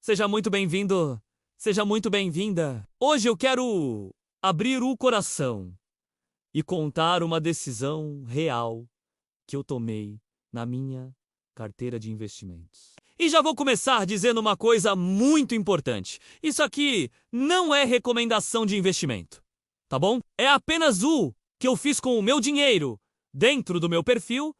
Seja muito bem-vindo, seja muito bem-vinda. Hoje eu quero abrir o coração e contar uma decisão real que eu tomei na minha carteira de investimentos. E já vou começar dizendo uma coisa muito importante. Isso aqui não é recomendação de investimento, tá bom? É apenas o que eu fiz com o meu dinheiro dentro do meu perfil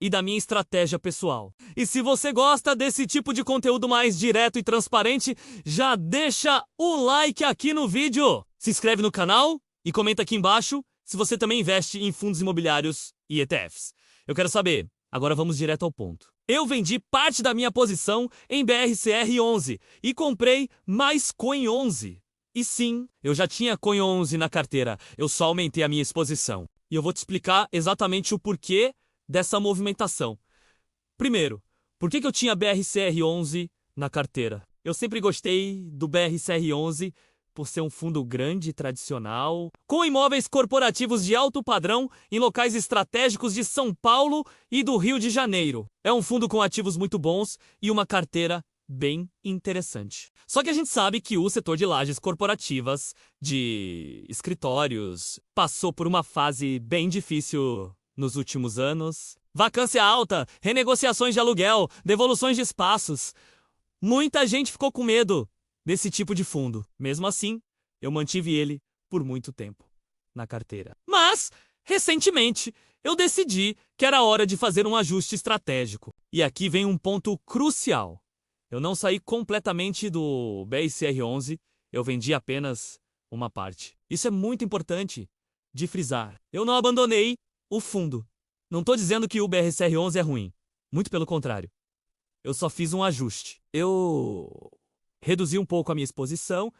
e da minha estratégia pessoal. E se você gosta desse tipo de conteúdo mais direto e transparente, já deixa o like aqui no vídeo. Se inscreve no canal e comenta aqui embaixo se você também investe em fundos imobiliários e ETFs. Eu quero saber. Agora vamos direto ao ponto. Eu vendi parte da minha posição em BRCR11 e comprei mais Coin11. E sim, eu já tinha Coin11 na carteira, eu só aumentei a minha exposição. E eu vou te explicar exatamente o porquê dessa movimentação. Primeiro, por que eu tinha BRCR11 na carteira? Eu sempre gostei do BRCR11 por ser um fundo grande e tradicional, com imóveis corporativos de alto padrão em locais estratégicos de São Paulo e do Rio de Janeiro. É um fundo com ativos muito bons e uma carteira bem interessante. Só que a gente sabe que o setor de lajes corporativas, de escritórios, passou por uma fase bem difícil nos últimos anos. Vacância alta, renegociações de aluguel, devoluções de espaços. Muita gente ficou com medo desse tipo de fundo. Mesmo assim, eu mantive ele por muito tempo na carteira. Mas, recentemente, eu decidi que era hora de fazer um ajuste estratégico. E aqui vem um ponto crucial. Eu não saí completamente do BRCR11, eu vendi apenas uma parte. Isso é muito importante de frisar. Eu não abandonei o fundo. Não estou dizendo que o BRCR11 é ruim. Muito pelo contrário. Eu só fiz um ajuste. Eu reduzi um pouco a minha exposição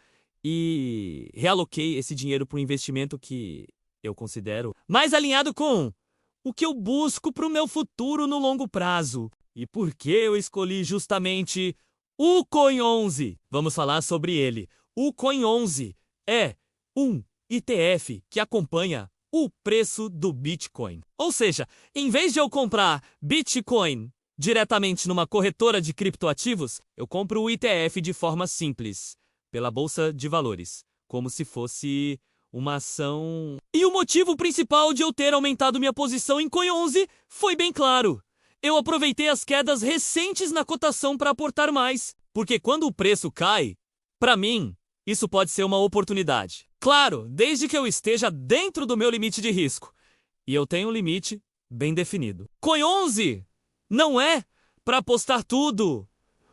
e realoquei esse dinheiro para um investimento que eu considero mais alinhado com o que eu busco para o meu futuro no longo prazo. E por que eu escolhi justamente o Coin11? Vamos falar sobre ele. O Coin11 é um ETF que acompanha o preço do Bitcoin. Ou seja, em vez de eu comprar Bitcoin diretamente numa corretora de criptoativos, eu compro o ETF de forma simples, pela Bolsa de Valores, como se fosse uma ação. E o motivo principal de eu ter aumentado minha posição em Coin11 foi bem claro. Eu aproveitei as quedas recentes na cotação para aportar mais, porque quando o preço cai, para mim, isso pode ser uma oportunidade. Claro, desde que eu esteja dentro do meu limite de risco. E eu tenho um limite bem definido. Coin11 não é para apostar tudo.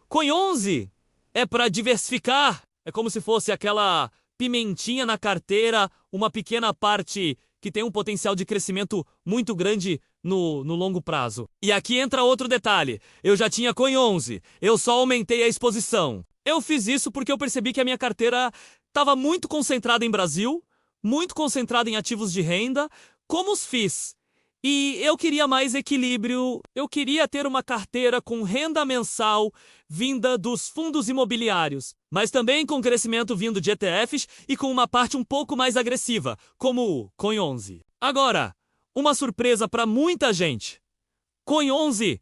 Coin11 é para diversificar. É como se fosse aquela pimentinha na carteira, uma pequena parte que tem um potencial de crescimento muito grande no longo prazo. E aqui entra outro detalhe. Eu já tinha Coin11, eu só aumentei a exposição. Eu fiz isso porque eu percebi que a minha carteira estava muito concentrada em Brasil, muito concentrada em ativos de renda, como os FIIs. E eu queria mais equilíbrio, eu queria ter uma carteira com renda mensal vinda dos fundos imobiliários, mas também com crescimento vindo de ETFs e com uma parte um pouco mais agressiva, como o Coin11. Agora, uma surpresa para muita gente. Coin11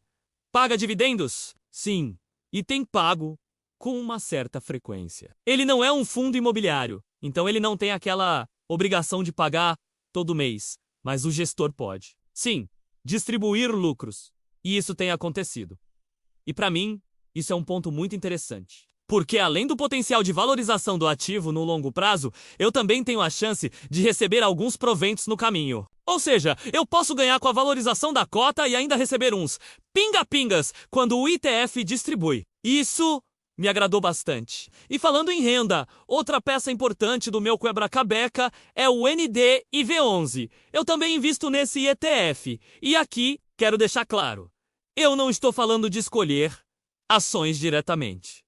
paga dividendos? Sim, e tem pago com uma certa frequência. Ele não é um fundo imobiliário, então ele não tem aquela obrigação de pagar todo mês, mas o gestor pode. Sim, distribuir lucros. E isso tem acontecido. E para mim, isso é um ponto muito interessante. Porque além do potencial de valorização do ativo no longo prazo, eu também tenho a chance de receber alguns proventos no caminho. Ou seja, eu posso ganhar com a valorização da cota e ainda receber uns pinga-pingas quando o ETF distribui. Isso me agradou bastante. E falando em renda, outra peça importante do meu quebra-cabeça é o NDIV11. Eu também invisto nesse ETF. E aqui, quero deixar claro, eu não estou falando de escolher ações diretamente,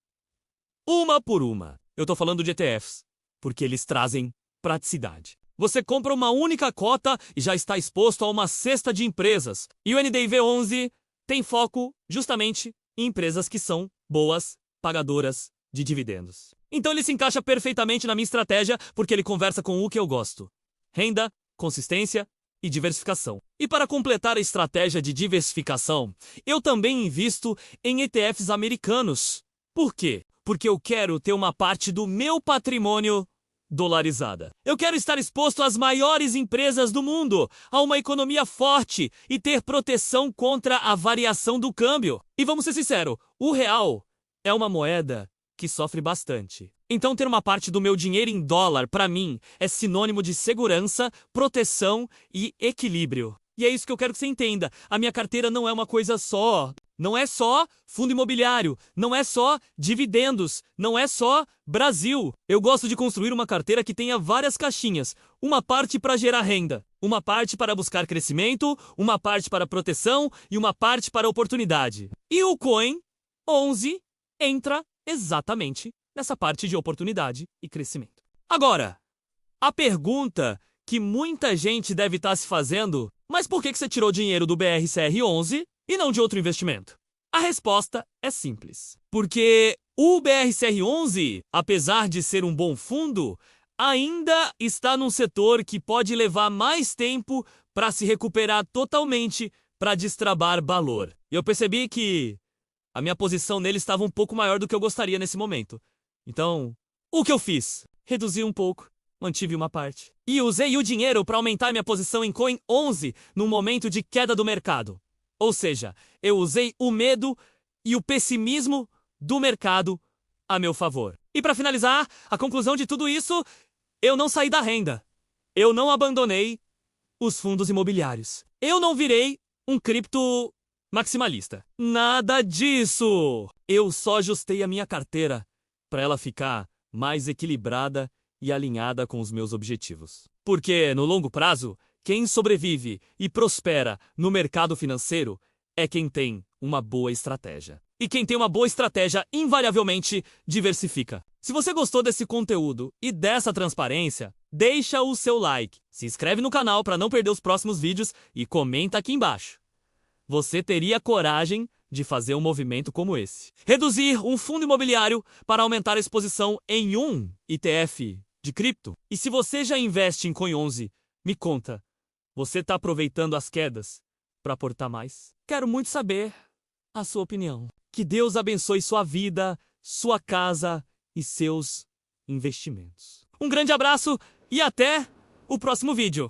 uma por uma. Eu estou falando de ETFs, porque eles trazem praticidade. Você compra uma única cota e já está exposto a uma cesta de empresas. E o NDIV11 tem foco justamente em empresas que são boas pagadoras de dividendos. Então ele se encaixa perfeitamente na minha estratégia porque ele conversa com o que eu gosto: renda, consistência e diversificação. E para completar a estratégia de diversificação, eu também invisto em ETFs americanos. Por quê? porque eu quero ter uma parte do meu patrimônio dolarizada. Eu quero estar exposto às maiores empresas do mundo, a uma economia forte e ter proteção contra a variação do câmbio. E vamos ser sinceros, o real é uma moeda que sofre bastante. Então ter uma parte do meu dinheiro em dólar, para mim, é sinônimo de segurança, proteção e equilíbrio. E é isso que eu quero que você entenda. A minha carteira não é uma coisa só. Não é só fundo imobiliário, não é só dividendos, não é só Brasil. Eu gosto de construir uma carteira que tenha várias caixinhas. Uma parte para gerar renda, uma parte para buscar crescimento, uma parte para proteção e uma parte para oportunidade. E o Coin 11 entra exatamente nessa parte de oportunidade e crescimento. Agora, a pergunta que muita gente deve estar se fazendo: mas por que você tirou dinheiro do BRCR11 e não de outro investimento? A resposta é simples. Porque o BRCR11, apesar de ser um bom fundo, ainda está num setor que pode levar mais tempo para se recuperar totalmente, para destravar valor. E eu percebi que a minha posição nele estava um pouco maior do que eu gostaria nesse momento. Então, o que eu fiz? Reduzi um pouco, mantive uma parte. E usei o dinheiro para aumentar minha posição em Coin 11 num momento de queda do mercado. Ou seja, eu usei o medo e o pessimismo do mercado a meu favor. E para finalizar, a conclusão de tudo isso, eu não saí da renda. Eu não abandonei os fundos imobiliários. Eu não virei um cripto maximalista. Nada disso! Eu só ajustei a minha carteira para ela ficar mais equilibrada e alinhada com os meus objetivos. Porque, no longo prazo, quem sobrevive e prospera no mercado financeiro é quem tem uma boa estratégia. E quem tem uma boa estratégia, invariavelmente, diversifica. Se você gostou desse conteúdo e dessa transparência, deixa o seu like, se inscreve no canal para não perder os próximos vídeos e comenta aqui embaixo. Você teria coragem de fazer um movimento como esse? Reduzir um fundo imobiliário para aumentar a exposição em um ETF de cripto? E se você já investe em Coin 11, me conta, você está aproveitando as quedas para aportar mais? Quero muito saber a sua opinião. Que Deus abençoe sua vida, sua casa e seus investimentos. Um grande abraço e até o próximo vídeo.